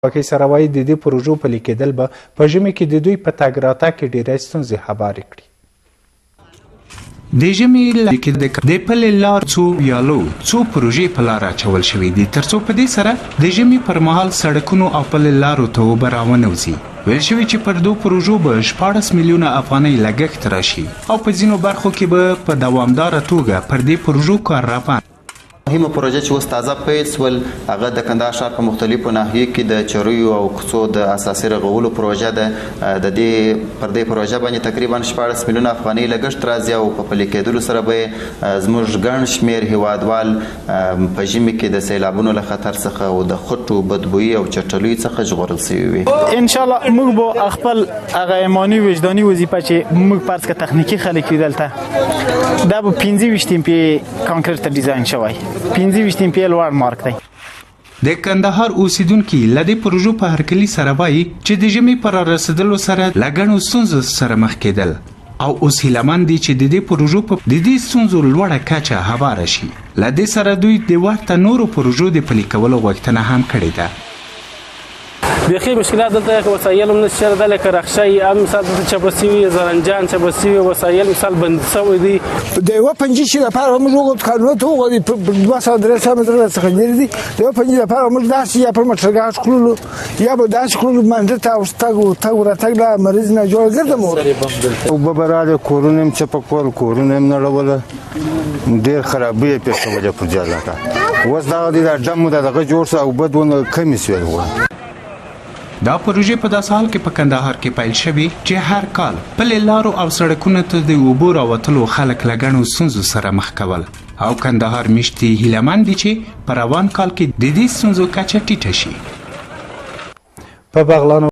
پاکي سره وایي د دې پروژو پلي کېدل به په ژمي کې د دوی په تګ راتګ کې ډېرې ستونزې هوارې کړي. د ژمي کې د پلې لار څو پروژې په لار اچول شوې دي ترڅو په دې سره د ژمي پر مهال سړکونو او پلې لارو ته اوبه راونوځي. ویل شوي چې پر دو پروژو به 14 میلیونه افغانۍ لګښت راشي او په ځینو برخو کې به په دوامداره توګه پر دې پروژو کار روان. مهمه پروژه چې اوس تازه پیل سول هغه د کندهار ښار په مختلفو ناحیو کې د چریو او کوڅو د اساسي رغولو پروژه ده. د دې پر دې پروژه باندې تقریبا 14 میلیونه افغانۍ لګښت راځي او په پلي کېدلو سره به زموږ ګڼ شمېر هیوادوال په ژمي کې د سیلابونو له خطر څخه او د خټو بدبویي او چټلیو څخه ژغورل سوي وي. ان شاء الله موږ به خپل هغه ایماني وجداني وظیفه چې موږ فرض کړه تخنیکی خلک یو دلته دا به 25 ټیم په کانکریټ ډیزاین شوی 15 ټیم په لوړ مارک دی. د کندهار اوسیدونکو لدې پروژو په هرکلي سره وایي چې د ژمي پر رسیدلو سره لګڼو ستونزو سره مخ کېدل او اوس هیلهمند دي چې د دې پروژو په د دې ستونزو لوړه کچه هواره شي. لدې سره دوی د ورته نورو پروژو د پلي کولو غوښتنه هم کړې ده. بيخي مشكلات دلته وسایل هم نشته د لکه رخصي ام مثال د چبسي زرنجان چبسي وسایل مثال بند سوي دي د یو پنځه شي لپاره موږ وګورو قانون ته وګورو په 200 متر څخه لري دي د یو پنځه لپاره موږ داسې یا په مټرګاټ کړو یا به داسې کړو منځ ته اوستاګ راتګ لا مریض نه جوړ ګرځم او ببراله کورونم چې په کورونم نه لول ډیر خرابې په سوجه پر ځاله وس دا د دمو دغه جوړ او بدونه کمی سوي دا پروژې په داسې حال کې په کندهار کې پیل شوي چې هر کال پلې لارو او سړکونو ته د اوبو راوتلو خلک له ګڼو ستونزو سره مخ کول او کندهار میشتي هیلهمند دي چې په روان کال کې د دې ستونزو کچه ټیټه شي. په بغلان